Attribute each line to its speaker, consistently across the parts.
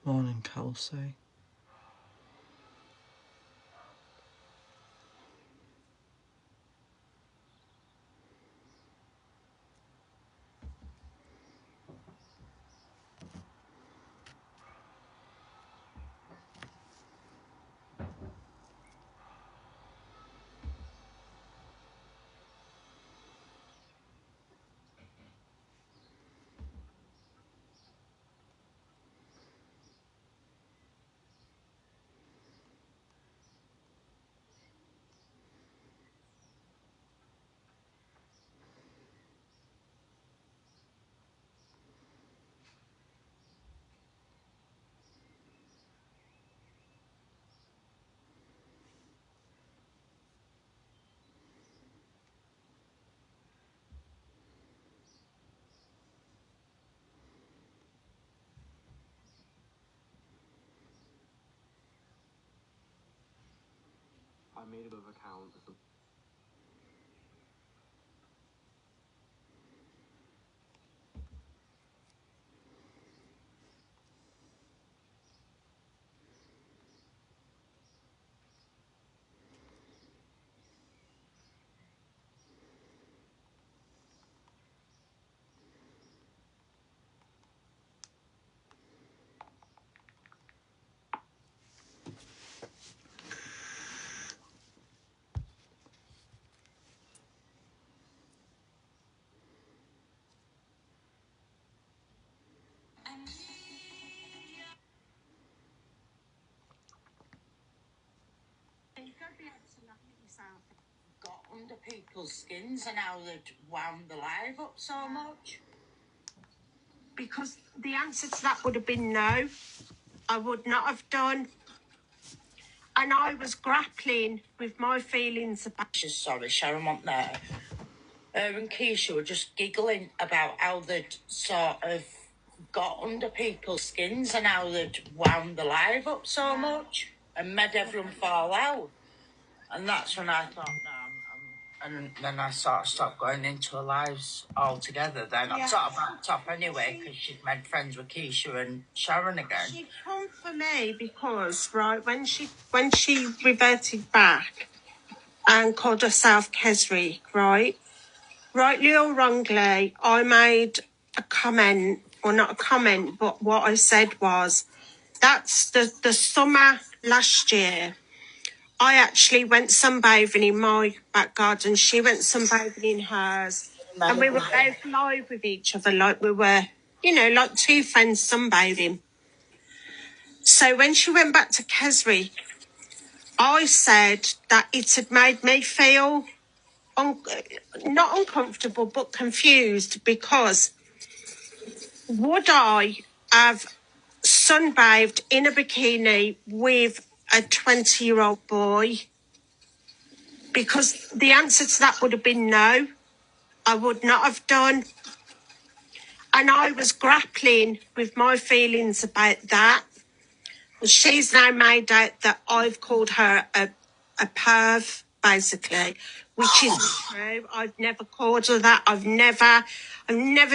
Speaker 1: Morning, Kelsey.
Speaker 2: I made a bit of account or something.
Speaker 3: Got under people's skins and how they'd wound the life up so much? Because the answer to that would have been no. I would not have done. And I was grappling with my feelings about... Sorry, Sharon wasn't there. Her and Keisha were just giggling about how they'd sort of got under people's skins and how they'd wound the life up so much and made everyone fall out. And that's when I thought, no, and then I sort of stopped going into her lives altogether then. I sort of backed off anyway because she'd made friends with Keisha and Sharon again. She'd come for me because, right, when she reverted back and called herself Keswick, right, rightly or wrongly, I made a comment, or not a comment, but what I said was, that's the summer last year, I actually went sunbathing in my back garden. She went sunbathing in hers. And we were both live with each other like we were, like two friends sunbathing. So when she went back to Keswick, I said that it had made me feel not uncomfortable but confused because would I have sunbathed in a bikini with a 20-year-old boy? Because the answer to that would have been no, I would not have done. And I was grappling with my feelings about that. She's now made out that I've called her a perv, basically, which isn't true. I've never called her that. I've never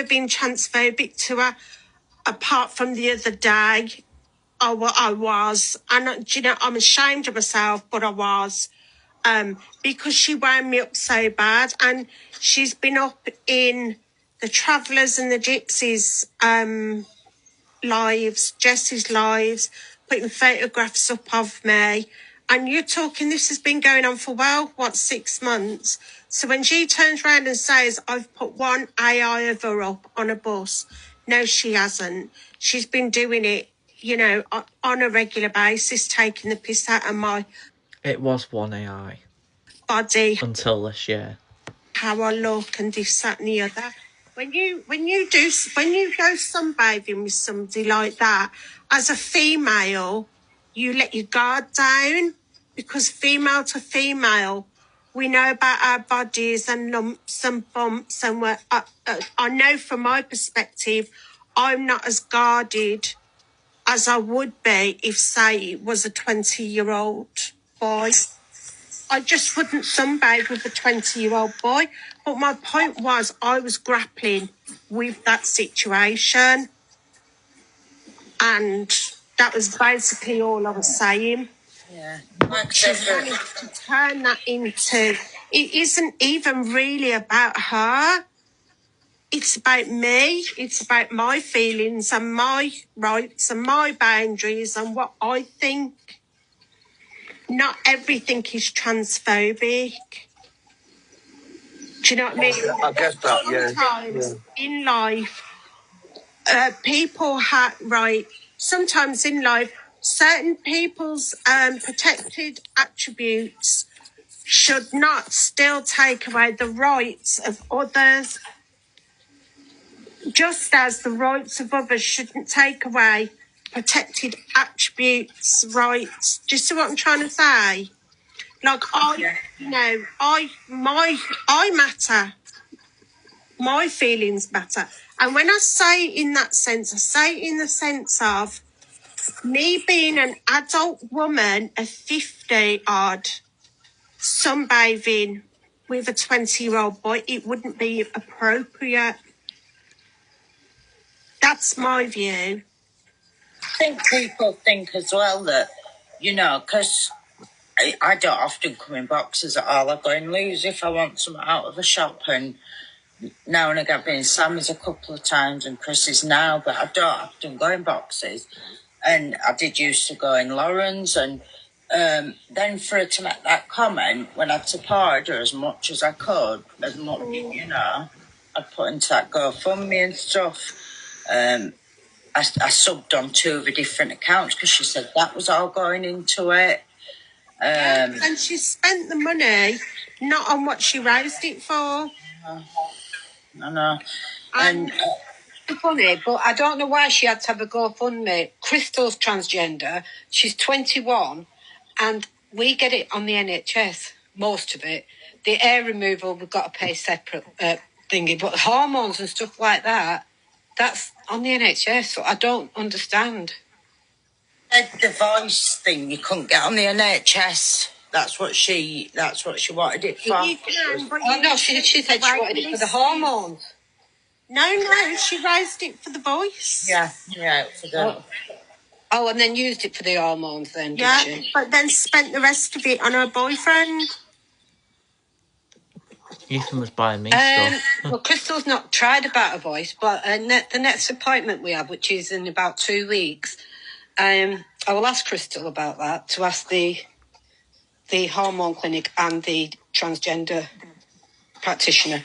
Speaker 3: been transphobic to her, apart from the other day. I was. And, I'm ashamed of myself, but I was. Because she wound me up so bad, and she's been up in the Travellers and the Gypsies lives, Jessie's lives, putting photographs up of me. And you're talking, this has been going on for 6 months. So when she turns around and says, I've put one AI of her up on a bus, no, she hasn't. She's been doing it, on a regular basis, taking the piss out of my...
Speaker 1: It was one AI.
Speaker 3: Body.
Speaker 1: Until this year.
Speaker 3: How I look and this, that and the other. When you go sunbathing with somebody like that, as a female, you let your guard down because female to female, we know about our bodies and lumps and bumps, and I know from my perspective, I'm not as guarded as I would be if, say, it was a 20-year-old boy. I just wouldn't sunbathe with a 20-year-old boy. But my point was I was grappling with that situation. And That was basically all I was saying.
Speaker 4: Yeah. Like I
Speaker 3: She's
Speaker 4: said,
Speaker 3: managed to turn that into, it isn't even really about her. It's about me. It's about my feelings and my rights and my boundaries and what I think. Not everything is transphobic. Do you know what I mean?
Speaker 5: I get that, yeah.
Speaker 3: Sometimes in life, people have, right, sometimes in life, certain people's protected attributes should not still take away the rights of others, just as the rights of others shouldn't take away protected attributes, rights. Do you see what I'm trying to say? Like I matter. My feelings matter. And when I say it in that sense, I say it in the sense of me being an adult woman of 50 odd, sunbathing with a 20-year-old boy, it wouldn't be appropriate. That's my view.
Speaker 4: I think people think as well that, you know, because I don't often come in boxes at all. I go in loose if I want some out of the shop, and now and again, been Sammy's a couple of times and Chris's now, but I don't often go in boxes. And I did used to go in Lauren's, and then for her to make that comment, when I'd support her as much as I could, as much, you know, I'd put into that GoFundMe and stuff. I subbed on 2 of the different accounts because she said that was all going into it.
Speaker 3: And she spent the money not on what she raised it for.
Speaker 4: I know. And
Speaker 6: funny, but I don't know why she had to have a GoFundMe. Crystal's transgender. She's 21, and we get it on the NHS, most of it. The hair removal, we've got to pay separate thingy, but hormones and stuff like that, that's on the NHS, so I don't understand.
Speaker 4: The voice thing you couldn't get on the NHS. That's what she wanted it for.
Speaker 3: You can, but
Speaker 6: she said she wanted it for the hormones.
Speaker 3: No, she raised it for the voice.
Speaker 4: Yeah, for the...
Speaker 6: Oh, and then used it for the hormones then, did she?
Speaker 3: But then spent the rest of it on her boyfriend.
Speaker 1: Ethan was buying me stuff.
Speaker 6: Well, Crystal's not tried about a voice, but the next appointment we have, which is in about 2 weeks, I will ask Crystal about that, to ask the hormone clinic and the transgender practitioner.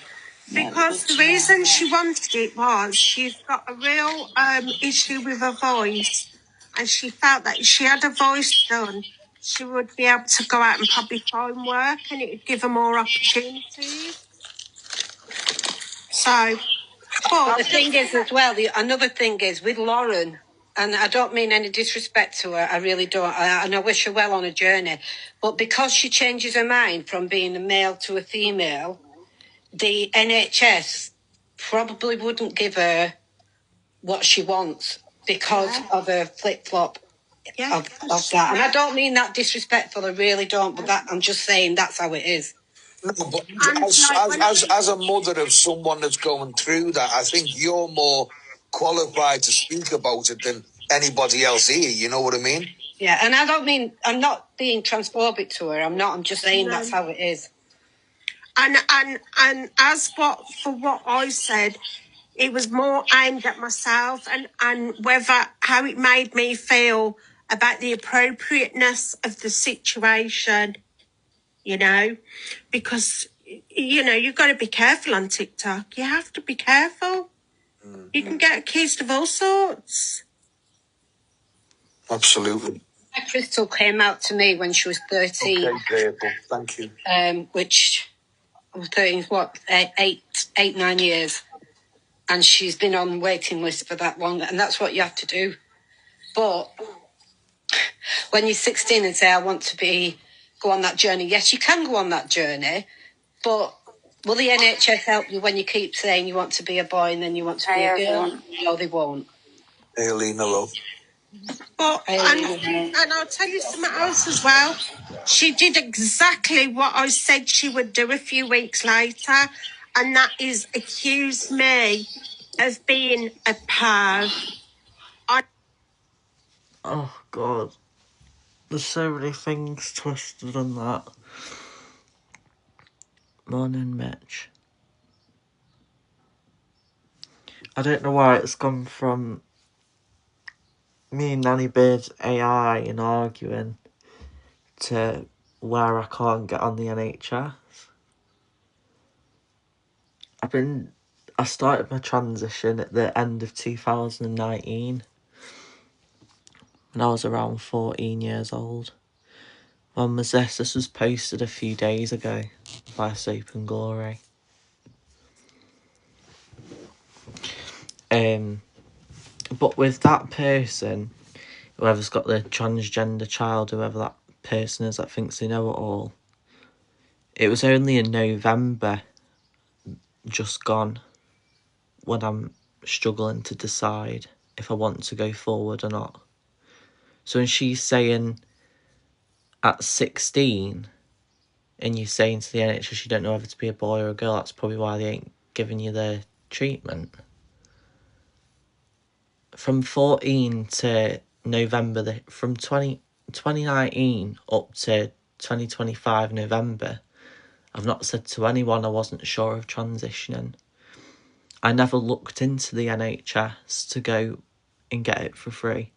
Speaker 3: Because the reason she wanted it was she's got a real issue with her voice, and she felt that if she had her voice done, she would be able to go out and probably find work, and it would give her more opportunities. So,
Speaker 6: but the thing is as well, another thing is with Lauren, and I don't mean any disrespect to her, I really don't, and I wish her well on her journey, but because she changes her mind from being a male to a female, the NHS probably wouldn't give her what she wants because of her flip-flop of that. And I don't mean that disrespectful, I really don't, but that I'm just saying that's how it is.
Speaker 5: No, but as a mother of someone that's going through that, I think you're more qualified to speak about it than anybody else here, you know what I mean?
Speaker 6: Yeah, and I don't mean, I'm not being transphobic to her, I'm just saying that's how it is.
Speaker 3: And as for what I said, it was more aimed at myself and how it made me feel about the appropriateness of the situation, you know, because, you know, you've got to be careful on TikTok. You have to be careful. Mm-hmm. You can get accused of all sorts.
Speaker 5: Absolutely.
Speaker 6: Crystal came out to me when she was 13.
Speaker 5: Okay, careful. Thank you.
Speaker 6: Which... 13, 9 years, and she's been on the waiting list for that long, and that's what you have to do. But when you're 16 and say I want to go on that journey, yes, you can go on that journey, but will the NHS help you when you keep saying you want to be a boy and then you want to be a girl? No, they won't.
Speaker 5: Hey, Alina, love.
Speaker 3: But, and I'll tell you something else as well. She did exactly what I said she would do a few weeks later, and that is accuse me of being a perv.
Speaker 1: Oh, God. There's so many things twisted in that. Morning, Mitch. I don't know why it's gone from me and Nanny Bird's AI and arguing to where I can't get on the NHS. I started my transition at the end of 2019 when I was around 14 years old. When was this? This was posted a few days ago by Soap and Glory. But with that person, whoever's got the transgender child, whoever that person is that thinks they know it all, it was only in November, just gone, when I'm struggling to decide if I want to go forward or not. So when she's saying at 16, and you're saying to the NHS you don't know whether to be a boy or a girl, that's probably why they ain't giving you the treatment. From 14 to November, from 2019 up to 2025 November, I've not said to anyone I wasn't sure of transitioning. I never looked into the NHS to go and get it for free.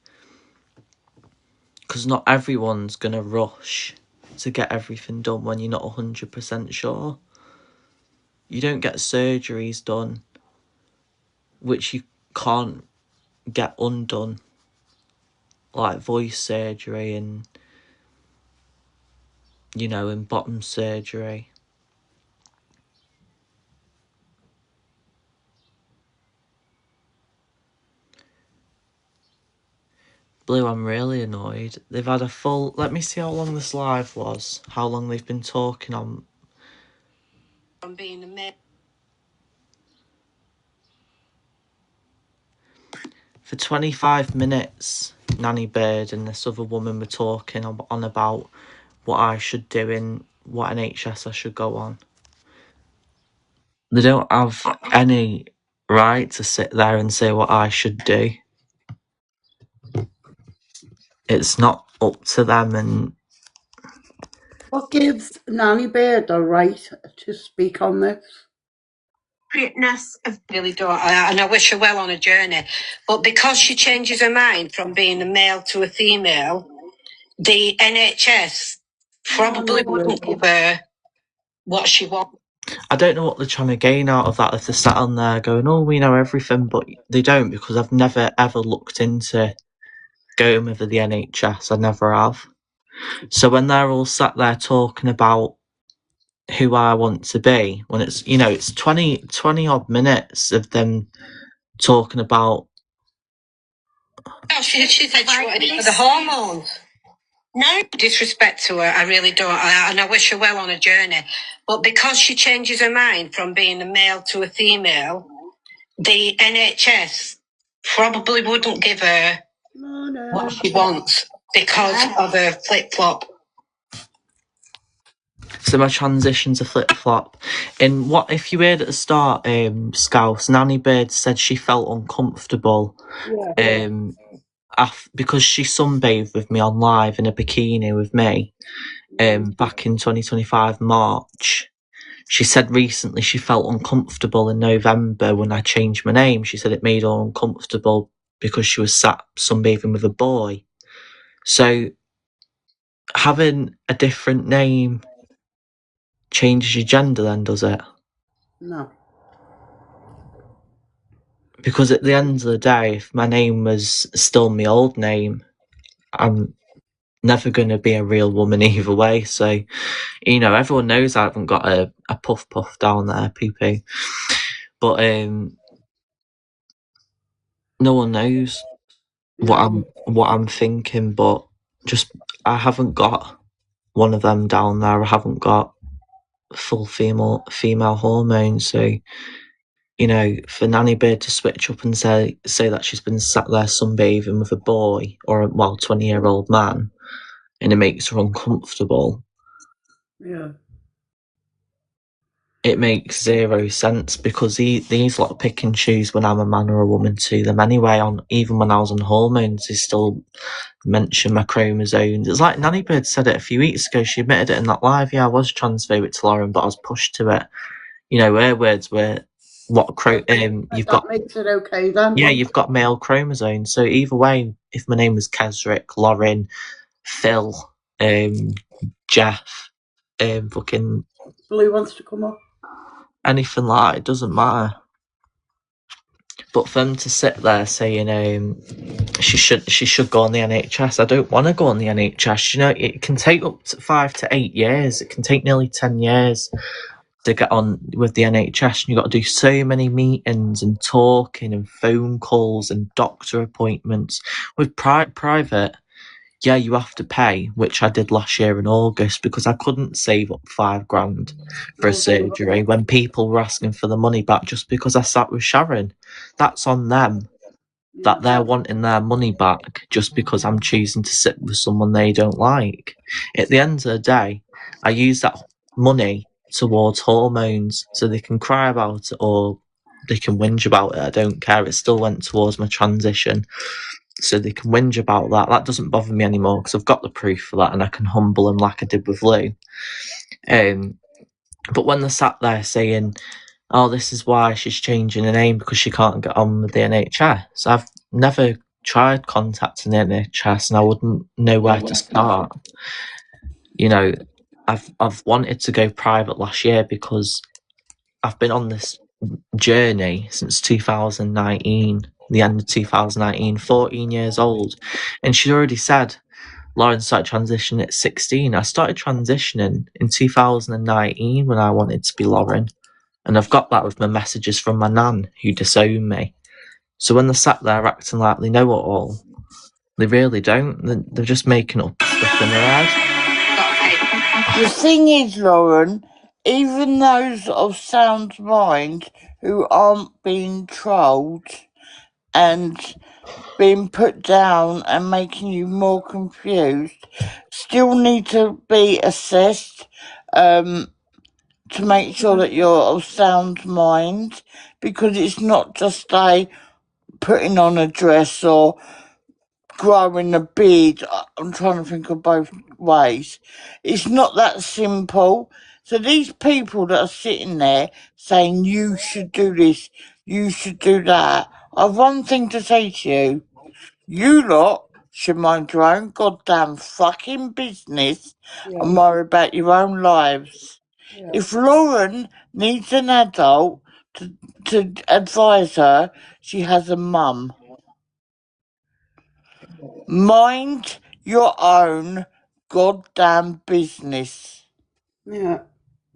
Speaker 1: Because not everyone's going to rush to get everything done when you're not 100% sure. You don't get surgeries done which you can't get undone, like voice surgery and, you know, and bottom surgery. Blue, I'm really annoyed. They've had a full... Let me see how long this live was. How long they've been talking on...
Speaker 6: From being a male.
Speaker 1: For 25 minutes, Nanny Bird and this other woman were talking on about what I should do and what NHS I should go on. They don't have any right to sit there and say what I should do. It's not up to them, and
Speaker 7: What gives Nanny Bird the right to speak on this?
Speaker 3: Appropriateness of
Speaker 6: Really don't, and I wish her well on her journey. But because she changes her mind from being a male to a female, the NHS probably wouldn't give her what she wants.
Speaker 1: I don't know what they're trying to gain out of that if they're sat on there going, oh, we know everything, but they don't, because I've never ever looked into going with the NHS. I never have. So when they're all sat there talking about who I want to be, when it's, you know, it's 20 odd minutes of them talking about...
Speaker 6: Oh, she said she wanted it for the hormones. No disrespect to her, I really don't, and I wish her well on her journey. But because she changes her mind from being a male to a female, the NHS probably wouldn't give her what she wants because of her flip-flop.
Speaker 1: So my transition's a flip-flop. And what if you heard at the start, Scouse, Nanny Bird said she felt uncomfortable because she sunbathed with me on live in a bikini with me back in 2025 March. She said recently she felt uncomfortable in November when I changed my name. She said it made her uncomfortable because she was sat sunbathing with a boy. So having a different name changes your gender then, does it?
Speaker 7: No.
Speaker 1: Because at the end of the day, if my name was still my old name, I'm never going to be a real woman either way. So, you know, everyone knows I haven't got a puff down there, poo-poo. But no one knows what I'm thinking. But just, I haven't got one of them down there. I haven't got full female hormones. So, you know, for Nanny Bird to switch up and say that she's been sat there sunbathing with a boy or a 20-year-old man, and it makes her uncomfortable.
Speaker 7: Yeah.
Speaker 1: it makes zero sense because these lot pick and choose when I'm a man or a woman to them anyway. Even when I was on hormones, they still mention my chromosomes. It's like Nanny Bird said it a few weeks ago. She admitted it in that live. Yeah, I was transphobic to Lauren, but I was pushed to it. You know, her words were, "What you've got?"
Speaker 7: Makes it okay then.
Speaker 1: Yeah, you've got male chromosomes. So either way, if my name was Kesrick, Lauren, Phil, Jeff, fucking
Speaker 7: Blue wants to come up.
Speaker 1: anything like that, it doesn't matter. But for them to sit there saying she should go on the NHS, I don't want to go on the NHS. You know, it can take up to 5 to 8 years. It can take nearly 10 years to get on with the NHS, and you've got to do so many meetings and talking and phone calls and doctor appointments. With private, yeah, you have to pay, which I did last year in August because I couldn't save up £5,000 for a surgery when people were asking for the money back just because I sat with Sharon. That's on them, that they're wanting their money back just because I'm choosing to sit with someone they don't like. At the end of the day, I use that money towards hormones, so they can cry about it or they can whinge about it. I don't care. It still went towards my transition, so they can whinge about that. That doesn't bother me anymore because I've got the proof for that, and I can humble them like I did with Lou. But when they're sat there saying, "Oh, this is why she's changing her name because she can't get on with the NHS," I've never tried contacting the NHS, and I wouldn't know where to start. You know, I've wanted to go private last year because I've been on this journey since 2019, the end of 2019, 14 years old. And she'd already said, Lauren started transitioning at 16. I started transitioning in 2019 when I wanted to be Lauren. And I've got that with my messages from my nan who disowned me. So when they're sat there acting like they know it all, they really don't. They're just making up stuff in their head.
Speaker 8: The thing is, Lauren, even those of sound mind who aren't being trolled and being put down and making you more confused still need to be assessed to make sure that you're of sound mind, because it's not just a putting on a dress or growing a beard. I'm trying to think of both ways. It's not that simple. So these people that are sitting there saying you should do this, you should do that, I've one thing to say to you. You lot should mind your own goddamn fucking business and worry about your own lives. If Lauren needs an adult to advise her, she has a mum. Mind your own goddamn business.
Speaker 7: Yeah.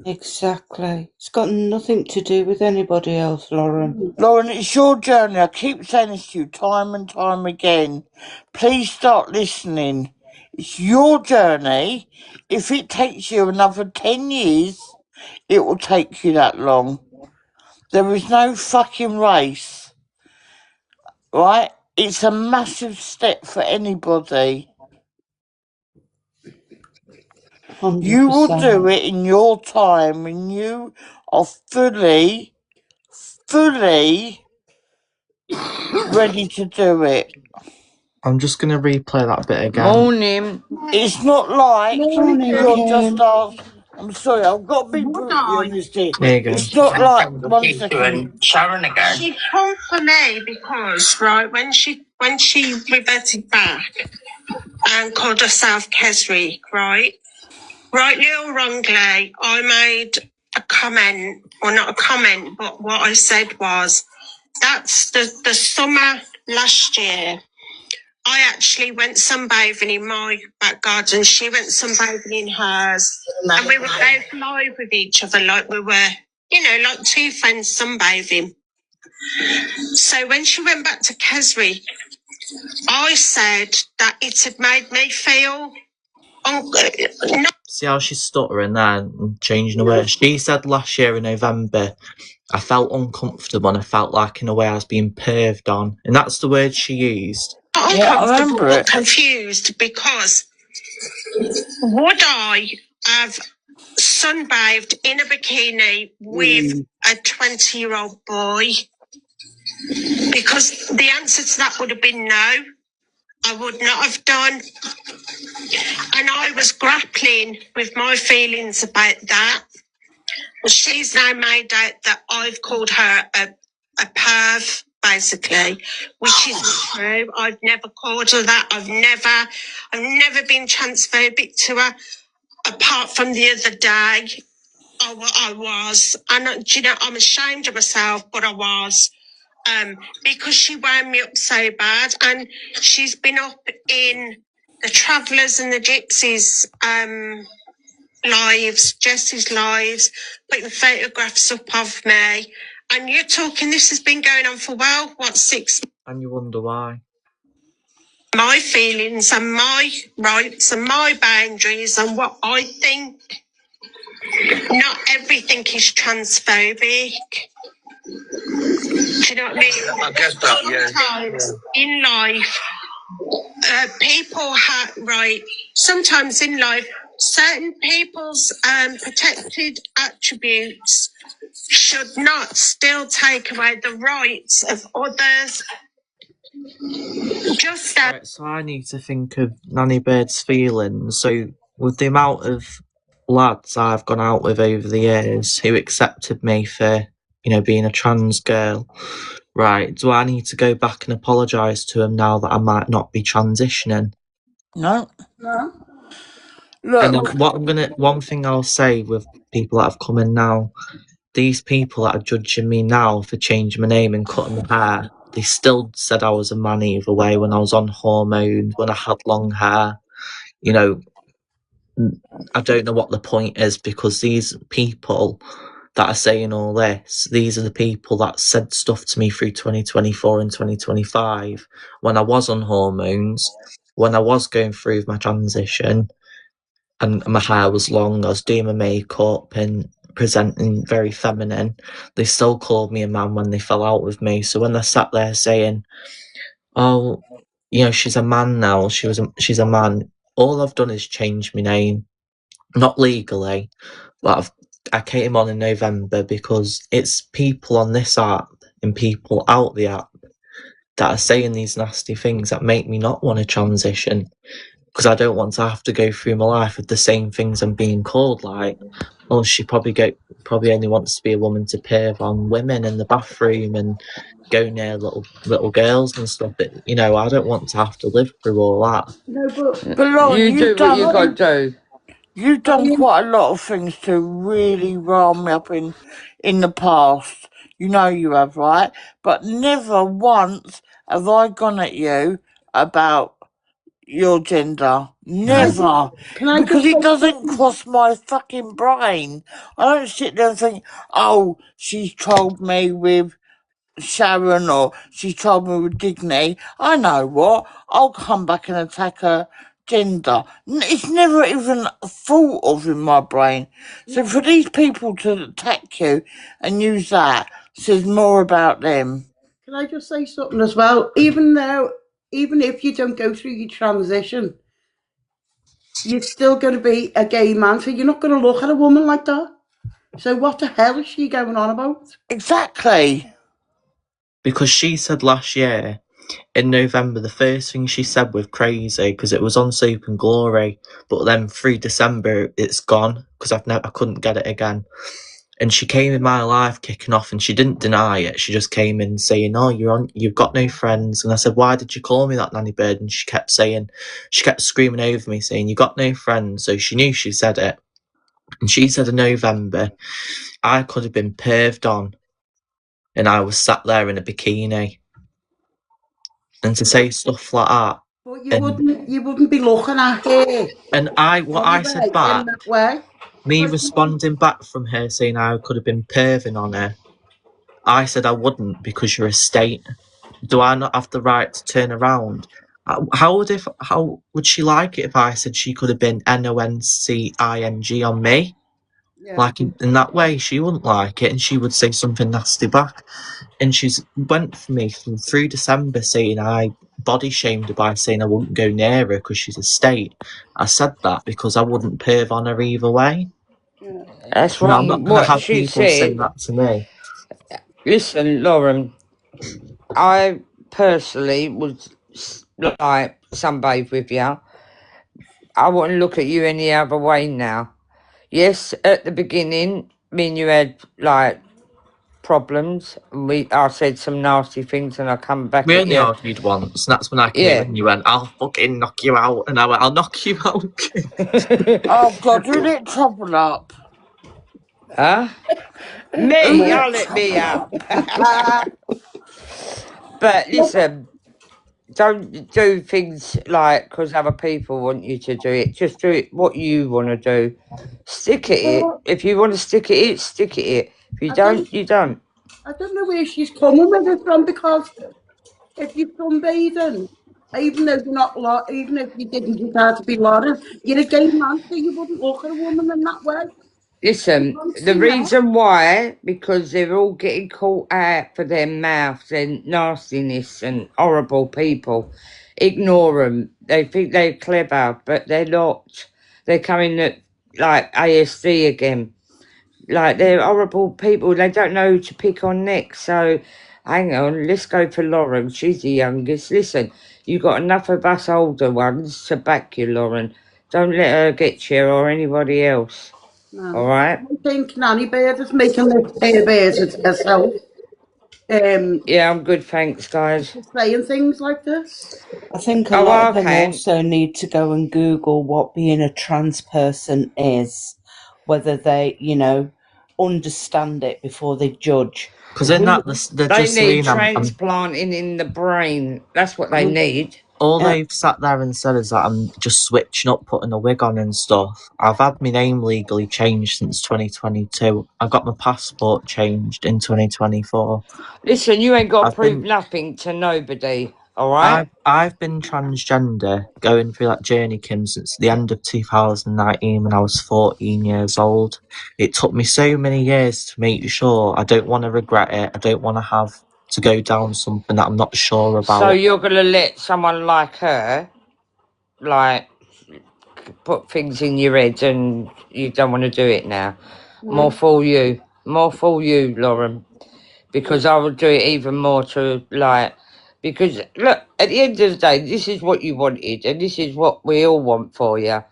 Speaker 9: Exactly. It's got nothing to do with anybody else, Lauren.
Speaker 8: Lauren, it's your journey. I keep saying this to you time and time again. Please start listening. It's your journey. If it takes you another 10 years, it will take you that long. There is no fucking race. Right? It's a massive step for anybody.
Speaker 9: 100%.
Speaker 8: You will do it in your time when you are fully ready to do it.
Speaker 1: I'm just going to replay that bit again.
Speaker 8: Morning. It's not like
Speaker 9: Morning,
Speaker 8: you're
Speaker 9: Kim.
Speaker 8: just asked. I'm sorry, I've got to be brutally honest here.
Speaker 1: There you go.
Speaker 8: It's not like 1 second.
Speaker 4: Sharon again.
Speaker 3: She come for me because, right, when she reverted back and called herself Kesrick, right? Rightly or wrongly, I made a comment, or not a comment, but what I said was, that's the summer last year. I actually went sunbathing in my back garden. She went sunbathing in hers. And we were both live with each other like we were, like two friends sunbathing. So when she went back to Keswick, I said that it had made me feel
Speaker 1: See how she's stuttering there and changing the words? She said last year in November, I felt uncomfortable and I felt like in a way I was being perved on. And that's the word she used.
Speaker 3: uncomfortable but confused because would I have sunbathed in a bikini with a 20-year-old boy? Because the answer to that would have been no. I would not have done. And I was grappling with my feelings about that. Well, she's now made out that I've called her a perv, basically, which isn't true. I've never called her that. I've never been transphobic to her, apart from the other day. I was, and do you know, I'm ashamed of myself, but I was, because she wound me up so bad, and she's been up in the Travellers and the Gypsies lives, Jessie's lives, putting photographs up of me, and you're talking. This has been going on for 6 months.
Speaker 1: And you wonder why.
Speaker 3: My feelings and my rights and my boundaries and what I think. Not everything is transphobic. Do you know what I mean?
Speaker 5: I guess that, yeah.
Speaker 3: Sometimes in life, people have, sometimes in life, certain people's protected attributes should not still take away the rights of others. Just as
Speaker 1: Right, so I need to think of Nanny Bird's feelings. So with the amount of lads I've gone out with over the years who accepted me for, being a trans girl, right, do I need to go back and apologise to them now that I might not be transitioning?
Speaker 8: No.
Speaker 7: No.
Speaker 1: And
Speaker 8: Look,
Speaker 1: one thing I'll say with people that have come in now, these people that are judging me now for changing my name and cutting my hair, they still said I was a man either way when I was on hormones, when I had long hair. I don't know what the point is, because these people that are saying all this, these are the people that said stuff to me through 2024 and 2025 when I was on hormones, when I was going through my transition and my hair was long, I was doing my makeup and presenting very feminine. They still called me a man when they fell out with me. So when they sat there saying, oh, she's a man now, she's a man, all I've done is change my name. Not legally, but I came on in November because it's people on this app and people out the app that are saying these nasty things that make me not want to transition, because I don't want to have to go through my life with the same things I'm being called, like, oh, she probably only wants to be a woman to perv on women in the bathroom and go near little girls and stuff. But, I don't want to have to live through all that.
Speaker 7: No, but
Speaker 8: Lauren,
Speaker 10: You do what you got to do.
Speaker 8: you've done quite a lot of things to really rile me up in the past. You know you have, right? But never once have I gone at you about your gender. Never.
Speaker 7: can I
Speaker 8: Because
Speaker 7: just
Speaker 8: it
Speaker 7: say
Speaker 8: doesn't
Speaker 7: something?
Speaker 8: cross my fucking brain. I don't sit there and think, oh, she's trolled me with Sharon or she's trolled me with Dignity. I know what. I'll come back and attack her gender. It's never even thought of in my brain. So for these people to attack you and use that says more about them.
Speaker 7: Can I just say something as well? Even if you don't go through your transition, you're still going to be a gay man, so you're not going to look at a woman like that. So what the hell is she going on about?
Speaker 8: Exactly.
Speaker 1: Because she said last year in November, the first thing she said was crazy because it was on Soap and Glory, but then through December it's gone because I couldn't get it again. And she came in my life kicking off, and she didn't deny it. She just came in saying, "Oh, you've got no friends." And I said, "Why did you call me that, Nanny Bird?" And she kept screaming over me, saying, "You got no friends." So she knew she said it. And she said in November, I could have been perved on, and I was sat there in a bikini. And to say stuff like that.
Speaker 7: But you wouldn't be looking at her.
Speaker 1: And I said back,
Speaker 7: in that way.
Speaker 1: me responding back from her saying I could have been perving on her, I said I wouldn't because you're a state. Do I not have the right to turn around? How would she like it if I said she could have been NONCING on me?
Speaker 7: Yeah.
Speaker 1: Like in that way, she wouldn't like it, and she would say something nasty back. And she's went for me through December saying I body shamed her by saying I wouldn't go near her because she's a state. I said that because I wouldn't perv on her either way.
Speaker 10: That's
Speaker 1: No, I'm not
Speaker 10: wrong.
Speaker 1: going to
Speaker 10: What
Speaker 1: have
Speaker 10: she
Speaker 1: people say
Speaker 10: said.
Speaker 1: that to me.
Speaker 10: Listen, Lauren, I personally would like sunbathe with you. I wouldn't look at you any other way now. Yes, at the beginning, me and you had like problems. I said some nasty things, and I come back
Speaker 1: We
Speaker 10: at
Speaker 1: only
Speaker 10: you.
Speaker 1: argued once, and that's when I came
Speaker 10: Yeah.
Speaker 1: and you went, I'll fucking knock you out. And I went, I'll knock you out.
Speaker 8: Oh God, who lit trouble up?
Speaker 10: Huh?
Speaker 8: Who
Speaker 10: Me,
Speaker 8: lit
Speaker 10: y'all let me
Speaker 8: trouble
Speaker 10: up. But listen, don't do things like because other people want you to do it. Just do it what you want to do. Stick at it. If you want to stick at it, stick at it. If you don't, you don't.
Speaker 7: I don't know where she's coming with it from, because if you're sunbathing, even though you're not, even if you didn't decide to be Lauren, you're a gay man, so you wouldn't look at a woman in that way.
Speaker 10: Listen, the reason why, because they're all getting caught out for their mouths and nastiness and horrible people. Ignore them. They think they're clever, but they're not. They're coming at like ASD again. Like, they're horrible people. They don't know who to pick on next. So, hang on, let's go for Lauren. She's the youngest. Listen, you got enough of us older ones to back you, Lauren. Don't let her get you or anybody else.
Speaker 7: No.
Speaker 10: All right?
Speaker 7: I think Nanny Bird is making this herself.
Speaker 10: Yeah, I'm good, thanks, guys.
Speaker 7: Saying things like this.
Speaker 9: I think a lot of them also need to go and Google what being a trans person is, whether they, understand it before they judge.
Speaker 1: Because in that, they're
Speaker 10: They
Speaker 1: just
Speaker 10: need
Speaker 1: saying
Speaker 10: transplanting in the brain. That's what they need.
Speaker 1: all they've sat there and said is that I'm just switching up, putting a wig on and stuff. I've had my name legally changed since 2022. I got my passport changed in 2024.
Speaker 10: Listen, you ain't got to prove nothing to nobody, all right?
Speaker 1: I've been transgender, going through that journey, Kim, since the end of 2019 when I was 14 years old. It took me so many years to make sure. I don't want to regret it. I don't want to have to go down something that I'm not sure about.
Speaker 10: So you're going to let someone like her, like, put things in your head and you don't want to do it now? More for you. More for you, Lauren. Because I would do it even more to, like... Because, look, at the end of the day, this is what you wanted and this is what we all want for you.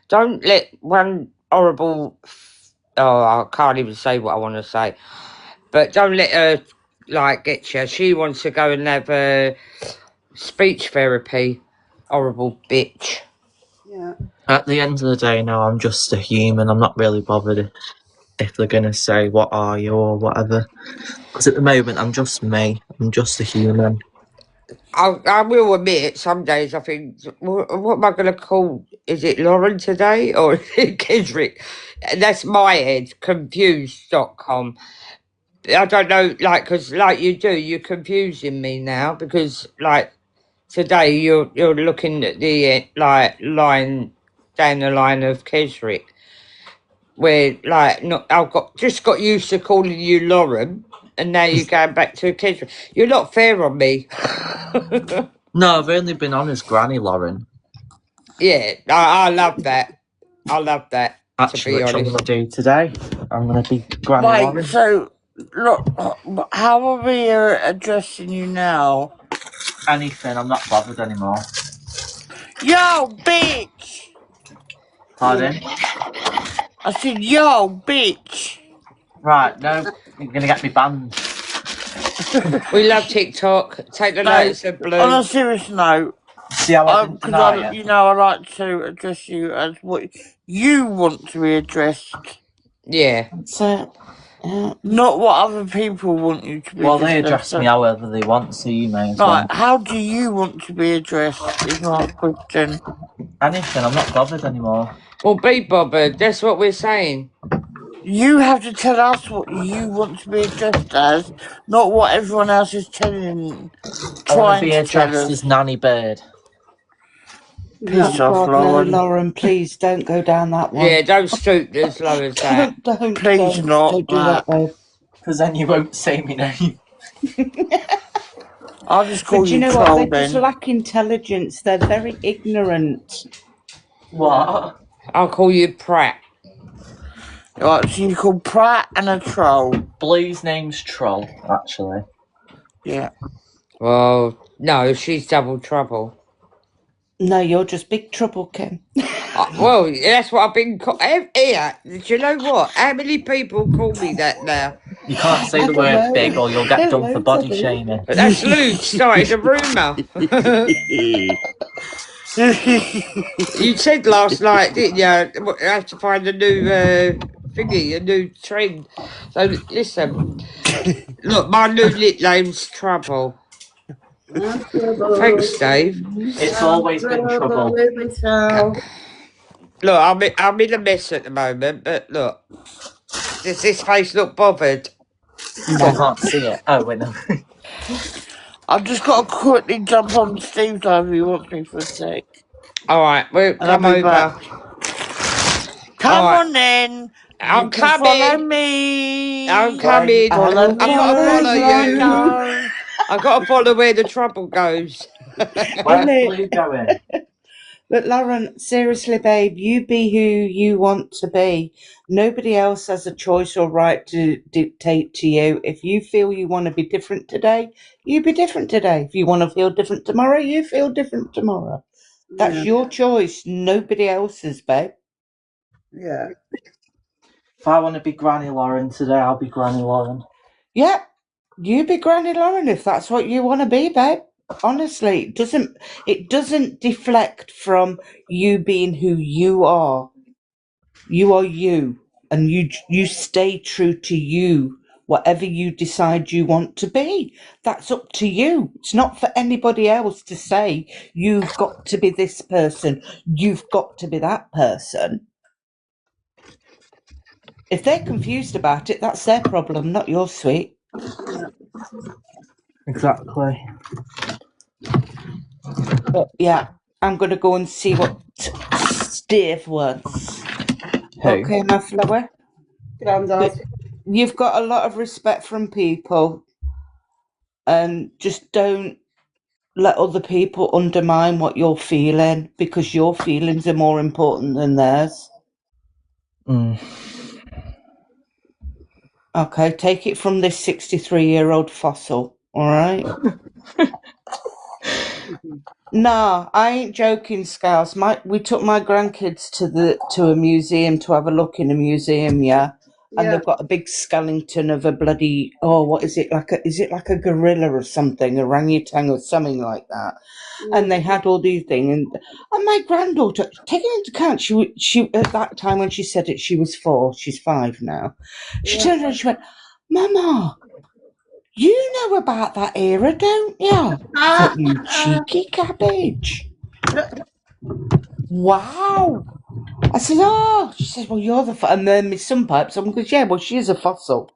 Speaker 10: Don't let one horrible... Oh, I can't even say what I want to say. But don't let her, like, get you. She wants to go and have speech therapy. Horrible bitch.
Speaker 7: Yeah.
Speaker 1: At the end of the day, no, I'm just a human. I'm not really bothered if they're going to say, what are you, or whatever. Because at the moment, I'm just me. I'm just a human.
Speaker 10: I will admit, some days I think, what am I going to call? Is it Lauren today or is it Kesrick? That's my head, confused.com. I don't know, like, because like you do, you're confusing me now because, like, today you're looking at the, like, line, down the line of Kesrick. Where, like, I've just got used to calling you Lauren, and now you're going back to Kesrick. You're not fair on me.
Speaker 1: No, I've only been on as Granny Lauren.
Speaker 10: Yeah, I love that. I love that.
Speaker 1: Actually,
Speaker 10: to
Speaker 1: which
Speaker 10: be
Speaker 1: I'm
Speaker 10: honest,
Speaker 1: going to do today. I'm going to be Granny
Speaker 8: Right,
Speaker 1: Lauren.
Speaker 8: so, look, how are we addressing you now?
Speaker 1: Anything, I'm not bothered anymore.
Speaker 8: Yo, bitch!
Speaker 1: Pardon?
Speaker 8: I said, yo, bitch!
Speaker 1: Right, no, you're going to get me banned.
Speaker 10: we love TikTok. Take the notice of Blue.
Speaker 8: On a serious note,
Speaker 1: see how I didn't deny it?
Speaker 8: I like to address you as what you want to be addressed.
Speaker 10: Yeah.
Speaker 9: So,
Speaker 8: not what other people want you to be addressed.
Speaker 1: Well, they address me however they want, so you may as well.
Speaker 8: How do you want to be addressed is my question.
Speaker 1: Anything, I'm not bothered anymore.
Speaker 10: Well, be bothered. That's what we're saying.
Speaker 8: You have to tell us what you want to be addressed as, not what everyone else is trying
Speaker 1: to be
Speaker 8: to tell
Speaker 1: addressed
Speaker 8: us.
Speaker 1: as Nanny Bird.
Speaker 8: Piss off,
Speaker 9: God,
Speaker 8: Lauren.
Speaker 9: no, Lauren, please don't go down that one.
Speaker 10: Yeah, don't stoop as low as that.
Speaker 9: Don't
Speaker 8: Please not.
Speaker 9: Don't do that, babe.
Speaker 1: Because then you won't say my name.
Speaker 8: I'll just call
Speaker 9: But you know
Speaker 8: troll
Speaker 9: what? They
Speaker 8: then.
Speaker 9: just lack intelligence. They're very ignorant.
Speaker 1: What?
Speaker 10: I'll call you Pratt.
Speaker 8: Right, so you call Pratt and a troll.
Speaker 1: Blue's name's Troll, actually.
Speaker 8: Yeah.
Speaker 10: Well, no, she's double trouble.
Speaker 9: No, you're just big trouble, Kim.
Speaker 10: Well, that's what I've been called. Here, do you know what? How many people call me that now?
Speaker 1: You can't say
Speaker 9: I
Speaker 1: the
Speaker 9: don't
Speaker 1: word
Speaker 9: know.
Speaker 1: big or you'll get done for
Speaker 9: Loads
Speaker 1: body
Speaker 9: of them.
Speaker 1: shaming.
Speaker 10: But that's Luke started a rumour. You said last night, didn't you? I have to find a new thingy, a new trend. So listen, look, my new nickname's Trouble. Thanks, Dave.
Speaker 1: It's always been trouble.
Speaker 10: Look, I'm in a mess at the moment, but look, does this face look bothered?
Speaker 1: I can't see it. Oh, wait, no.
Speaker 8: I've just got to quickly jump on Steve's live if he wants me for a sec.
Speaker 10: All right, well,
Speaker 8: And I'll
Speaker 10: come
Speaker 8: be
Speaker 10: over.
Speaker 8: back. Come
Speaker 10: All right.
Speaker 8: on then.
Speaker 10: I'm
Speaker 8: You can
Speaker 10: coming.
Speaker 8: Follow me.
Speaker 10: I'm coming.
Speaker 8: Follow
Speaker 10: I've got to follow you.
Speaker 8: you.
Speaker 10: I've got to follow where the trouble goes.
Speaker 1: Where's Blue going?
Speaker 9: But Lauren, seriously, babe, you be who you want to be. Nobody else has a choice or right to dictate to you. If you feel you want to be different today, you be different today. If you want to feel different tomorrow, you feel different tomorrow. That's your choice, nobody else's, babe.
Speaker 7: Yeah.
Speaker 1: If I want to be Granny Lauren today, I'll be Granny Lauren.
Speaker 9: Yeah, you be Granny Lauren if that's what you want to be, babe. Honestly, it doesn't deflect from you being who you are. You are you, and you stay true to you. Whatever you decide you want to be, that's up to you. It's not for anybody else to say you've got to be this person, you've got to be that person. If they're confused about it, that's their problem, not yours, sweet.
Speaker 1: Exactly.
Speaker 9: But yeah, I'm going to go and see what Steve wants.
Speaker 1: Who?
Speaker 9: Okay, my flower.
Speaker 7: Grandad.
Speaker 9: You've got a lot of respect from people, and just don't let other people undermine what you're feeling, because your feelings are more important than theirs. Okay, take it from this 63-year-old fossil, all right? Nah, I ain't joking, Scouse. We took my grandkids to a museum to have a look in a museum, yeah. And they've got a big skeleton of a bloody what is it like a gorilla or something, orangutan or something like that. And they had all these things, and my granddaughter, taking into account she at that time when she said it, she was 4, she's 5 now. She turned around and she went, "Mama, you know about that era, don't you?" I thought, you cheeky cabbage. Wow. I said, "Oh." She says, "Well, you're the..." And then my son pipes up and goes, "Yeah, well, she is a fossil."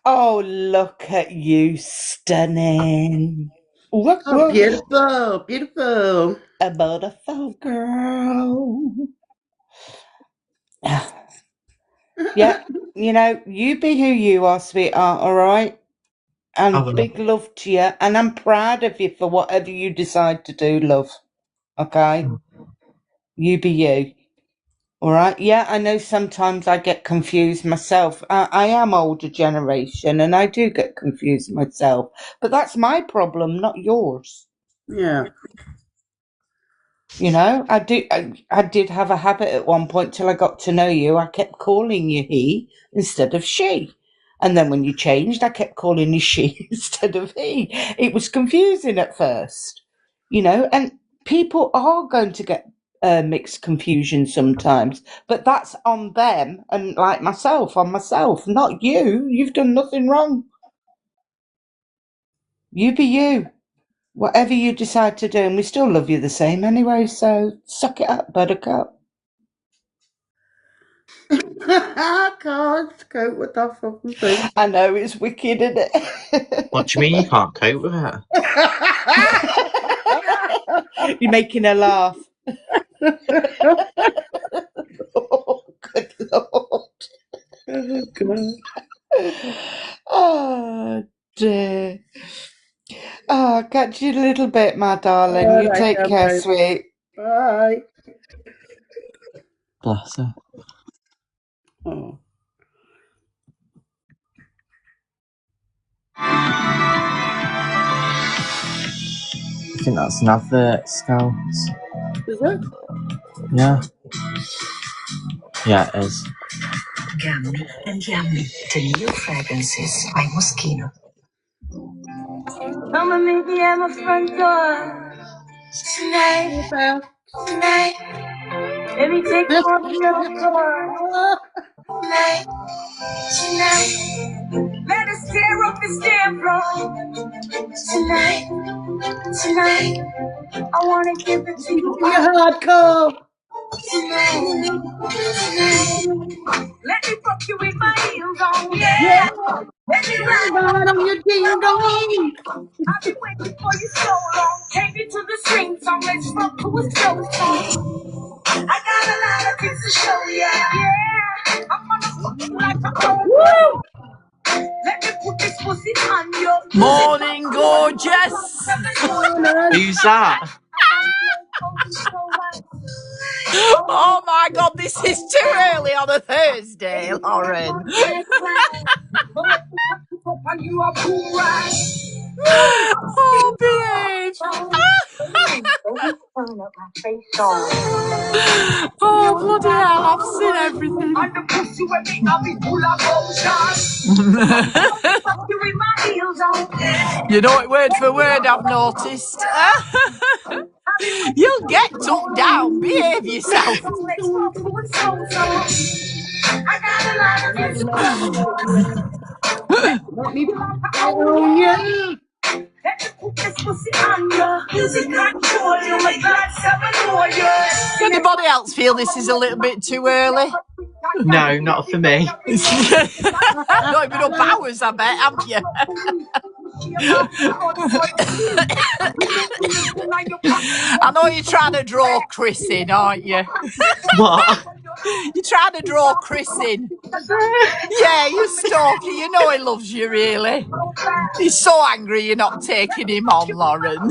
Speaker 9: Oh, look at you, stunning.
Speaker 7: Oh, beautiful, beautiful.
Speaker 9: A beautiful girl. Yeah, you know, you be who you are, sweetheart, all right? And big love to you. And I'm proud of you for whatever you decide to do, love. Okay? You be you. All right? Yeah, I know sometimes I get confused myself. I am older generation and I do get confused myself. But that's my problem, not yours.
Speaker 7: Yeah.
Speaker 9: You know, I did have a habit at one point till I got to know you. I kept calling you he instead of she. And then when you changed, I kept calling you she instead of he. It was confusing at first, you know, and people are going to get mixed confusion sometimes, but that's on them and like myself, on myself, not you. You've done nothing wrong. You be you. Whatever you decide to do, and we still love you the same anyway, so suck it up, buttercup.
Speaker 7: I can't cope with that fucking thing.
Speaker 9: I know, it's wicked, isn't it?
Speaker 1: What do you mean you can't cope with it?
Speaker 9: You're making her laugh. Oh, good Lord.
Speaker 7: Oh, God.
Speaker 9: Oh, dear. Oh, I'll catch you in a little bit, my darling.
Speaker 7: All
Speaker 9: You
Speaker 7: right,
Speaker 9: take care,
Speaker 7: babe.
Speaker 9: sweet.
Speaker 7: Bye.
Speaker 1: Bless her.
Speaker 7: Oh.
Speaker 1: I think that's an advert, Scouts.
Speaker 7: Is it?
Speaker 1: Yeah. Yeah, it is.
Speaker 11: Gammy and Yummy, the new fragrances by Moschino. Come and meet me at my front door tonight, tonight. Let me take you on a little tour tonight, tonight. Let us tear up this damn floor tonight, tonight. I wanna give it to you
Speaker 7: Hardcore.
Speaker 11: tonight, tonight. Let me fuck you with my heels on,
Speaker 7: Yeah.
Speaker 11: yeah. Let me ride
Speaker 7: On your ding dong.
Speaker 11: I've been waiting for you so long. Take me to the street, so let's fuck to a slow song. I got a lot of things to show ya. Yeah, I'm gonna fuck you like a
Speaker 7: Woo!
Speaker 11: Let me put this pussy on your
Speaker 10: Morning, gorgeous.
Speaker 1: Who's that?
Speaker 10: Oh my God, this is too early on a Thursday, Lauren. Oh, behave. Oh, bloody hell, I've seen everything. You know it word for word, I've noticed. You'll get took down. Behave yourself.
Speaker 7: Let me on you.
Speaker 10: Anybody else feel this is a little bit too early?
Speaker 1: No, not for me.
Speaker 10: Not even up hours, I bet, haven't you? I know you're trying to draw Chris in, aren't you?
Speaker 1: What?
Speaker 10: You're trying to draw Chris in. Yeah, you stalker. You know he loves you, really. He's so angry you're not taking him on, Lauren.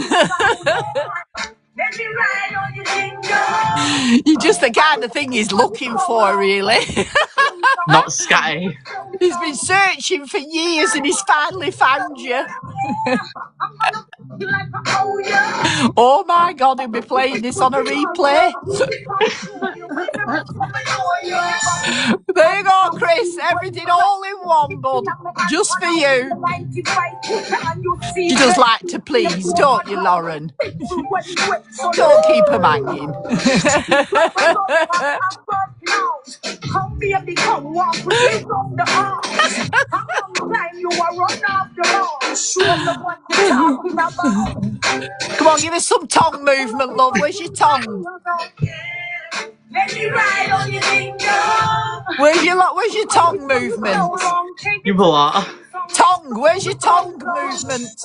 Speaker 10: You're just the kind of thing he's looking for, really.
Speaker 1: Not Scatty.
Speaker 10: He's been searching for years and he's finally found you. Oh my God, he'll be playing this on a replay. There you go, Chris. Everything all in one, bud. Just for you. You just like to please, don't you, Lauren? Don't keep him hanging. Come on, give us some tongue movement, love. Where's your tongue? Let me ride on your kingdom. Where's your tongue movement?
Speaker 1: You what?
Speaker 10: Tongue, where's your tongue movement?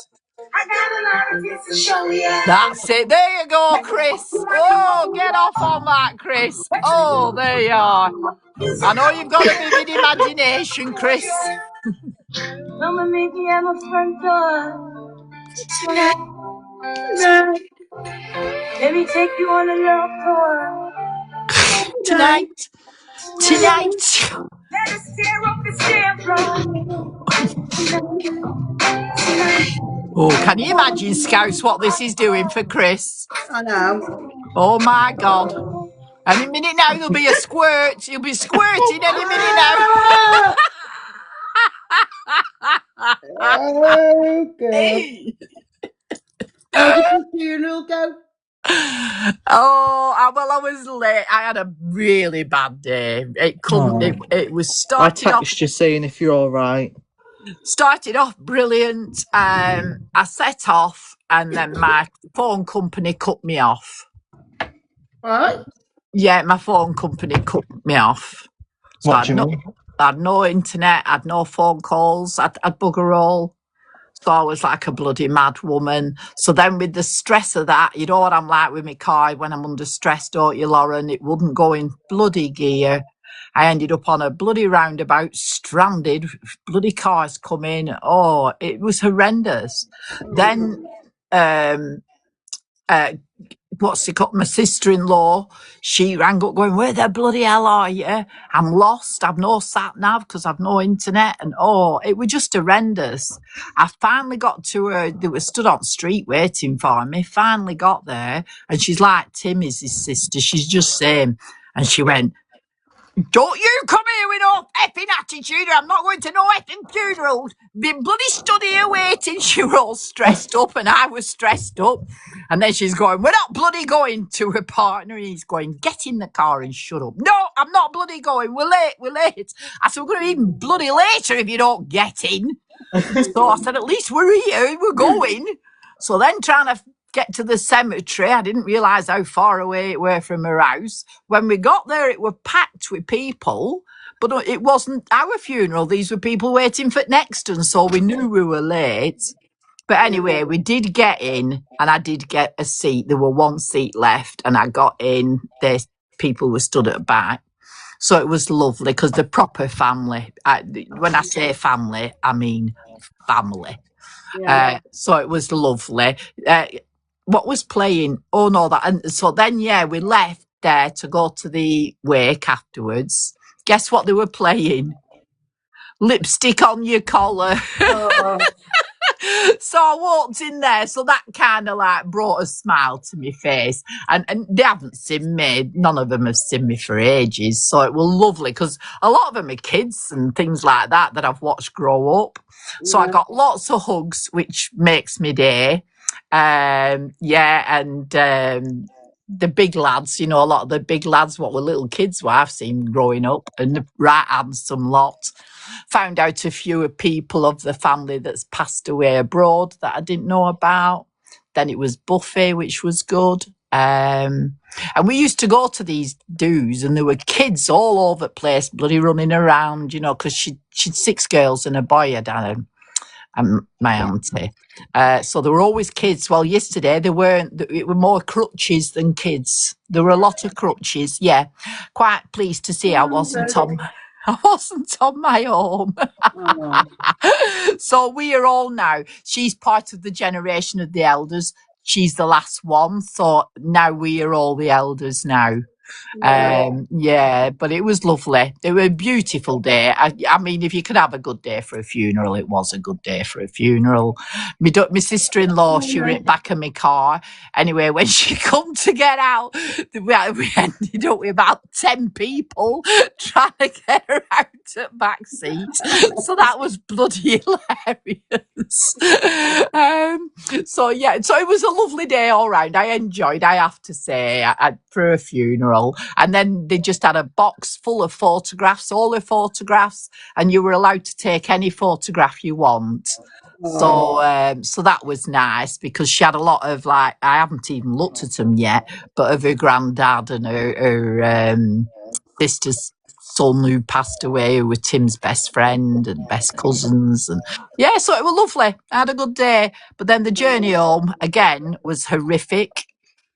Speaker 11: I got a lot of things to show you.
Speaker 10: That's it. There you go, Chris. Oh, get off on that, Chris. Oh, there you are. I know you've got a vivid imagination, Chris.
Speaker 11: Come and meet me at my front door tonight. Let me take you on a little tour
Speaker 10: Tonight.
Speaker 11: Let us tear up the damn floor.
Speaker 10: Oh, can you imagine, Scouts, what this is doing for Chris?
Speaker 7: I know.
Speaker 10: Oh my God. Any minute now there'll be a squirt. You'll be squirting any minute now.
Speaker 7: Okay. How did the funeral go?
Speaker 10: Oh, well, I was late. I had a really bad day. It couldn't. It was
Speaker 1: I
Speaker 10: started off.
Speaker 1: text you saying if you're all right.
Speaker 10: Started off brilliant. I set off, and then my phone company cut me off.
Speaker 7: What?
Speaker 10: Yeah, my phone company cut me off. So
Speaker 1: What do you mean?
Speaker 10: I had no internet, I had no phone calls, I'd bugger all. So I was like a bloody mad woman. So then with the stress of that, you know what I'm like with my car when I'm under stress, don't you, Lauren? It wouldn't go in bloody gear. I ended up on a bloody roundabout, stranded, bloody cars come in. Oh, it was horrendous. Then
Speaker 12: what's it called? My sister-in-law, she rang up going, "Where the bloody hell are you? I'm lost. I've no sat nav because I've no internet." And it was just horrendous. I finally got to her. They were stood on the street waiting for me. Finally got there, and she's like Tim is his sister. She's just same. And she went, "Don't you come here with no effing attitude. I'm not going to no effing funerals. Been bloody stood here waiting." She was all stressed up and I was stressed up. And then she's going, "We're not bloody going," to her partner. And he's going, "Get in the car and shut up." "No, I'm not bloody going. We're late. I said, "We're going to be even bloody later if you don't get in." So I said, "At least we're here. We're going." So then trying to get to the cemetery, I didn't realise how far away it were from her house. When we got there, it were packed with people, but it wasn't our funeral. These were people waiting for next, and so we knew we were late. But anyway, we did get in, and I did get a seat. There were one seat left, and I got in. People were stood at the back. So it was lovely because the proper family, when I say family, I mean family. So it was lovely. What was playing? Oh no, that. And so then, we left there to go to the wake afterwards. Guess what they were playing? Lipstick on Your Collar. So I walked in there, so that kind of like brought a smile to my face. And they haven't seen me. None of them have seen me for ages. So it was lovely because a lot of them are kids and things like that I've watched grow up. So I got lots of hugs, which makes me day. The big lads, a lot of the big lads, what were little kids were I've seen growing up, and the right handsome lot. Found out a few people of the family that's passed away abroad that I didn't know about. Then it was Buffy, which was good. And we used to go to these do's, and there were kids all over the place, bloody running around, because she'd 6 girls and a boy, and my auntie. So there were always kids. Well, yesterday it were more crutches than kids. There were a lot of crutches. Yeah, quite pleased to see I wasn't on my own. So we are all now. She's part of the generation of the elders. She's the last one. So now we are all the elders now. But it was lovely. It was a beautiful day. I mean, if you could have a good day for a funeral, it was a good day for a funeral. My sister-in-law, she were in the back of my car. Anyway, when she come to get out, we ended up with about 10 people trying to get her out at the back seat. So that was bloody hilarious. So it was a lovely day all round. I enjoyed, I have to say, for a funeral. And then they just had a box full of photographs, all the photographs, and you were allowed to take any photograph you want. So that was nice because she had a lot of I haven't even looked at them yet, but of her granddad and her sister's son who passed away, who was Tim's best friend and best cousins, and so it was lovely. I had a good day, but then the journey home again was horrific.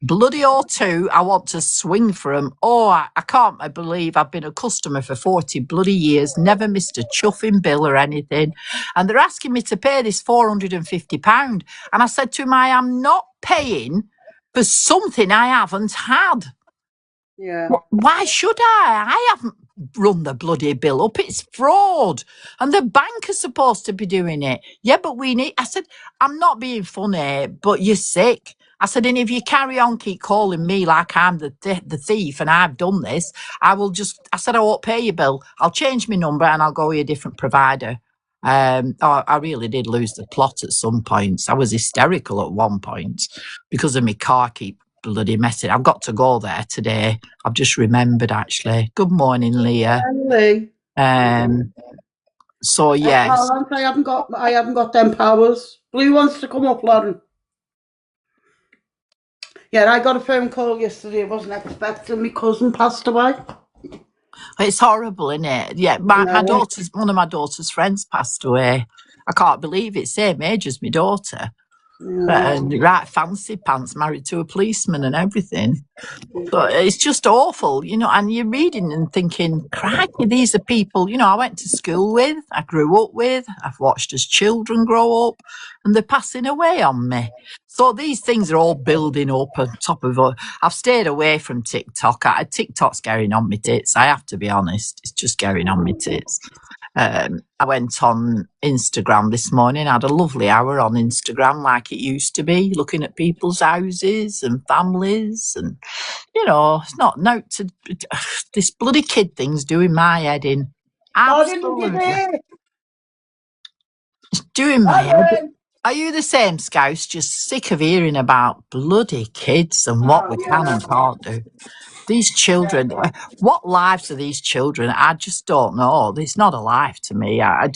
Speaker 12: Bloody O2, I want to swing for them. I can't believe I've been a customer for 40 bloody years, never missed a chuffing bill or anything. And they're asking me to pay this £450. And I said to him, I am not paying for something I haven't had. Why should I? I haven't run the bloody bill up. It's fraud. And the bank is supposed to be doing it. Yeah, but I said, I'm not being funny, but you're sick. I said, and if you carry on, keep calling me like I'm the thief and I've done this, I won't pay your bill. I'll change my number and I'll go with a different provider. I really did lose the plot at some points. I was hysterical at one point because of my car keep bloody messing. I've got to go there today. I've just remembered, actually. Good morning, Leah. So yes.
Speaker 7: I haven't got them powers. Blue wants to come up, Lauren. Yeah, I got a phone call yesterday. I wasn't expecting. My cousin passed away.
Speaker 12: It's horrible, isn't it? Yeah, one of my daughter's friends passed away. I can't believe it. Same age as my daughter. Right, fancy pants, married to a policeman and everything. But it's just awful, you know, and you're reading and thinking, crikey, these are people, you know, I went to school with, I grew up with, I've watched as children grow up, and they're passing away on me. So these things are all building up on top of it. I've stayed away from TikTok. TikTok's getting on my tits, I have to be honest. It's just getting on my tits. I went on Instagram this morning, had a lovely hour on Instagram like it used to be, looking at people's houses and families, and you know, it's not note to this bloody kid thing's doing my head in. Absolutely. It's doing my head. Are you the same, Scouse? Just sick of hearing about bloody kids and what we can and can't do. These children, what lives are these children? I just don't know. It's not a life to me. I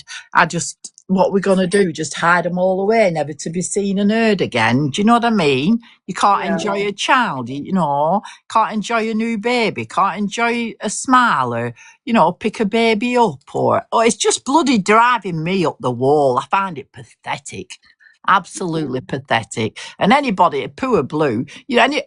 Speaker 12: just, what we're going to do, just hide them all away, never to be seen and heard again. Do you know what I mean? You can't enjoy a child, you know, can't enjoy a new baby, can't enjoy a smile or, you know, pick a baby up or it's just bloody driving me up the wall. I find it pathetic. Absolutely pathetic. And anybody, poor Blue, you know,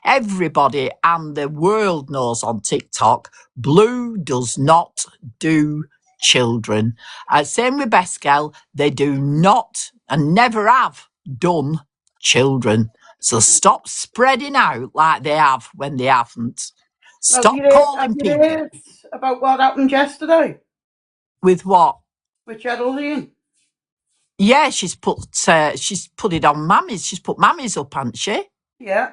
Speaker 12: everybody and the world knows on TikTok, Blue does not do children. Same with Beskel, they do not and never have done children. So stop spreading out like they have when they haven't. Stop calling people.
Speaker 7: Heard about what happened yesterday?
Speaker 12: With what?
Speaker 7: With Geraldine.
Speaker 12: Yeah, she's put it on Mammy's. She's put Mammy's up, hasn't she?
Speaker 7: Yeah.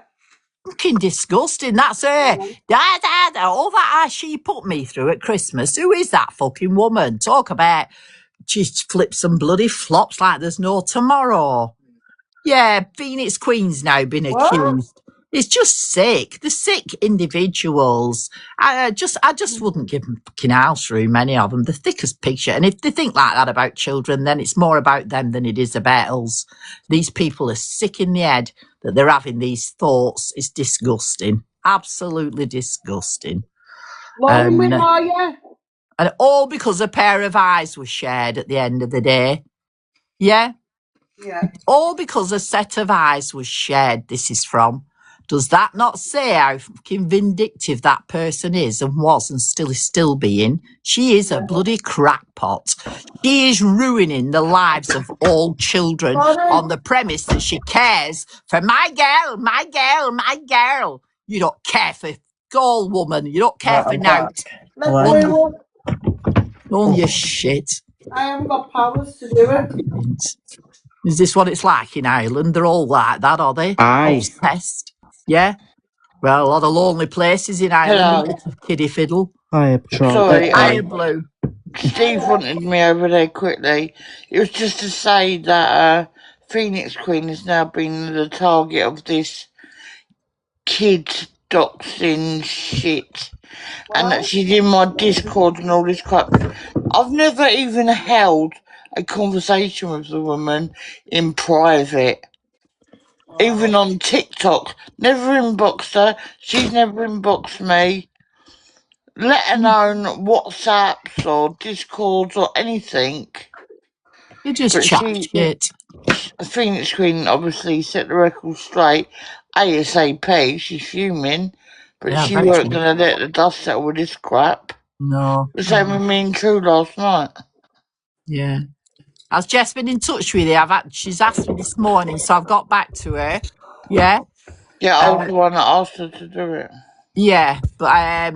Speaker 12: Fucking disgusting. That's her. Dad, all that she put me through at Christmas. Who is that fucking woman? Talk about she flips some bloody flops like there's no tomorrow. Yeah, Phoenix Queen's now been accused. It's just sick. The sick individuals. I just wouldn't give them fucking house room, any of them. The thick as pig shit. And if they think like that about children, then it's more about them than it is about us. These people are sick in the head that they're having these thoughts. It's disgusting. Absolutely disgusting.
Speaker 7: Lauren, where are you?
Speaker 12: And all because a pair of eyes were shared at the end of the day. Yeah?
Speaker 7: Yeah.
Speaker 12: All because a set of eyes was shared, this is from. Does that not say how fucking vindictive that person is and was and still is still being? She is a bloody crackpot. She is ruining the lives of all children on the premise that she cares for my girl, my girl, my girl. You don't care for girl woman. You don't care for now. All your shit.
Speaker 7: I haven't got powers to do it.
Speaker 12: Is this what it's like in Ireland? They're all like that, are they?
Speaker 8: Aye.
Speaker 12: Obsessed. Yeah. Well, a lot of lonely places in Ireland. Kiddie fiddle.
Speaker 8: Sorry,
Speaker 12: Blue.
Speaker 8: Steve wanted me over there quickly. It was just to say that Phoenix Queen has now been the target of this kid doxing shit. And that she's in my Discord and all this crap. I've never even held a conversation with the woman in private. Even on TikTok. Never inboxed her. She's never inboxed me. Let alone WhatsApps or Discords or anything.
Speaker 12: You just chat shit.
Speaker 8: Phoenix Queen obviously set the record straight ASAP. She's fuming. But she weren't going to let the dust settle with this crap.
Speaker 12: No.
Speaker 8: The same with me and True last night.
Speaker 12: Yeah. Has Jess been in touch with you? She's asked me this morning, so I've got back to her. Yeah?
Speaker 8: Yeah, I was the one that asked her to do it.
Speaker 12: Yeah, but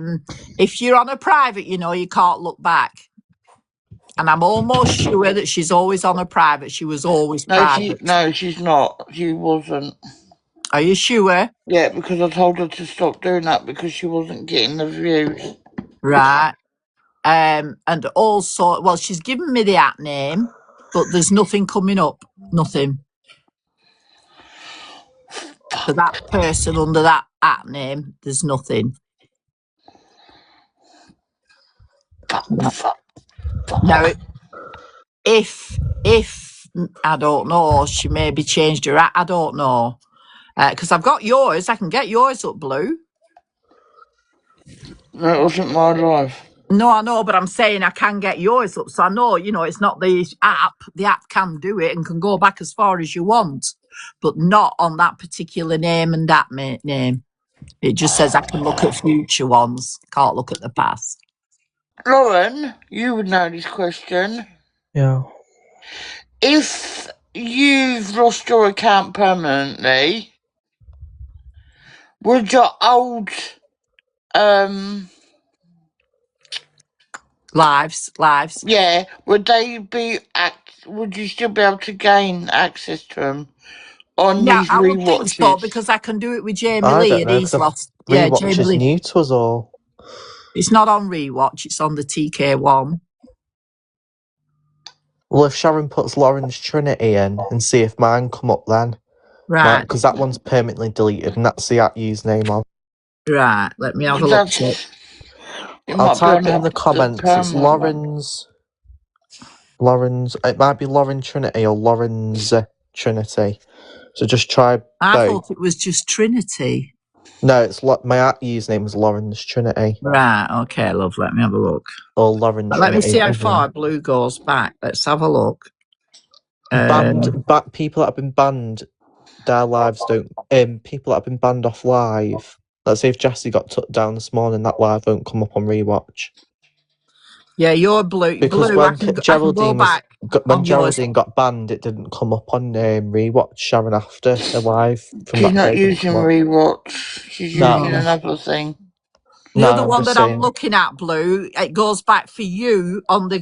Speaker 12: if you're on a private, you know, you can't look back. And I'm almost sure that she's always on a private. She was always private.
Speaker 8: No, she's not. She wasn't.
Speaker 12: Are you sure?
Speaker 8: Yeah, because I told her to stop doing that because she wasn't getting the views.
Speaker 12: Right. And also, well, she's given me the app name, but there's nothing coming up. Nothing. For that person under that app name, there's nothing. Now, if I don't know, she maybe changed her app. I don't know. Because I've got yours. I can get yours up, Blue.
Speaker 8: No, it wasn't my life.
Speaker 12: No, I know, but I'm saying I can get yours up. So I know, you know, it's not the app. The app can do it and can go back as far as you want. but not on that particular name and that name. It just says I can look at future ones, can't look at the past.
Speaker 8: Lauren, you would know this question.
Speaker 1: Yeah.
Speaker 8: If you've lost your account permanently, would your old
Speaker 12: lives,
Speaker 8: yeah, would they be would you still be able to gain access to them on
Speaker 12: Yeah,
Speaker 8: these
Speaker 12: I would think so
Speaker 8: rewatches?
Speaker 12: because I can do it with Jamie
Speaker 1: I
Speaker 12: Lee
Speaker 1: don't
Speaker 12: and
Speaker 1: know,
Speaker 12: he's
Speaker 1: because
Speaker 12: lost.
Speaker 1: rewatch
Speaker 12: Yeah, Jamie
Speaker 1: is
Speaker 12: Lee.
Speaker 1: new to us all.
Speaker 12: It's not on rewatch, it's on the TK1.
Speaker 1: Well, if Sharon puts Lauren's Trinity in and see if mine come up then.
Speaker 12: Right.
Speaker 1: Because that one's permanently deleted and that's the @username on.
Speaker 12: Right, let me have a look.
Speaker 8: That's, it
Speaker 1: I'll
Speaker 8: might be
Speaker 1: type
Speaker 8: on
Speaker 1: it in the comments. It's
Speaker 8: permanent.
Speaker 1: Lauren's. It might be Lauren Trinity or Lauren's Trinity. So just try
Speaker 12: I
Speaker 1: both.
Speaker 12: thought it was just Trinity.
Speaker 1: No, it's my username is Lauren's Trinity.
Speaker 12: Right, okay, love, let me have a look.
Speaker 1: Or Lauren Trinity.
Speaker 12: Let me see how far Blue goes back. Let's have a look.
Speaker 1: People that have been banned, their lives don't. People that have been banned off live. Let's say if Jessie got took down this morning, that live won't come up on rewatch.
Speaker 12: Yeah, you're Blue.
Speaker 1: Because
Speaker 12: Blue,
Speaker 1: when
Speaker 12: I can
Speaker 1: Geraldine
Speaker 12: go back
Speaker 1: when Geraldine got banned, it didn't come up on rewatch. Sharon after the live.
Speaker 8: She's not using rewatch. She's using another thing.
Speaker 12: The other one that I'm looking at, Blue, it goes back for you on the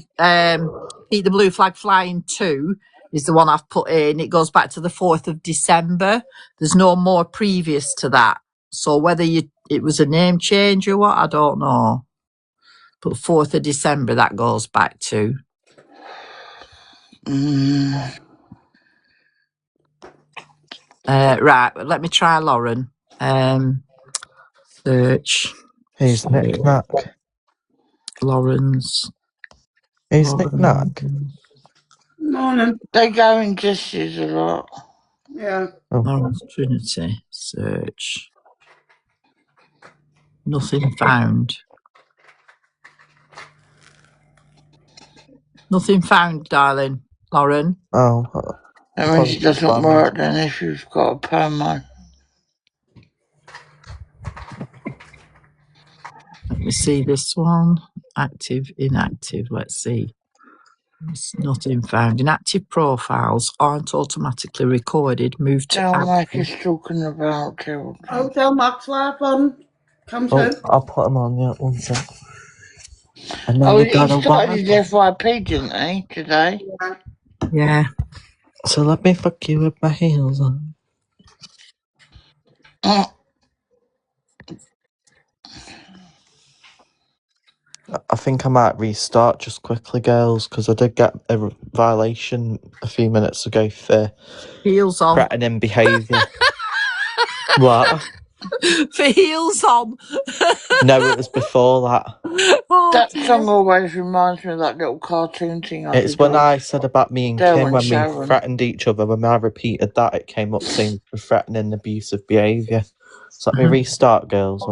Speaker 12: Keep the Blue Flag Flying 2 is the one I've put in. It goes back to the 4th of December. There's no more previous to that. So whether it was a name change or what, I don't know. But 4th of December, that goes back to. Right, let me try Lauren. Search.
Speaker 1: Who's Nick Knack?
Speaker 12: Lauren's.
Speaker 1: Who's Nick Knack?
Speaker 7: Morning.
Speaker 8: They go in Jesse's a lot.
Speaker 7: Yeah.
Speaker 12: Lauren's Trinity. Search. Nothing found. Nothing found, darling. Lauren.
Speaker 1: Oh.
Speaker 8: That means it doesn't work then if you've got a permo.
Speaker 12: Let me see this one. Active, inactive. Let's see. It's nothing found. Inactive profiles aren't automatically recorded. Move to
Speaker 8: Tell
Speaker 12: active.
Speaker 8: Mike is talking about children.
Speaker 7: Oh, tell Max live on. Come through.
Speaker 1: I'll put him on, yeah, one sec. And
Speaker 8: Oh, he started his FYP, didn't he, today?
Speaker 12: Yeah.
Speaker 1: So let me fuck you with my heels on. I think I might restart just quickly, girls, because I did get a violation a few minutes ago for
Speaker 12: heels on
Speaker 1: threatening behaviour. What?
Speaker 12: For heels on.
Speaker 1: No, it was before that.
Speaker 8: That song always reminds me of that little cartoon thing.
Speaker 1: It's when I said about me and
Speaker 8: Dale
Speaker 1: Kim
Speaker 8: and
Speaker 1: when
Speaker 8: Sharon.
Speaker 1: we threatened each other. When I repeated that, it came up saying for threatening abusive behaviour. So let me restart, girls.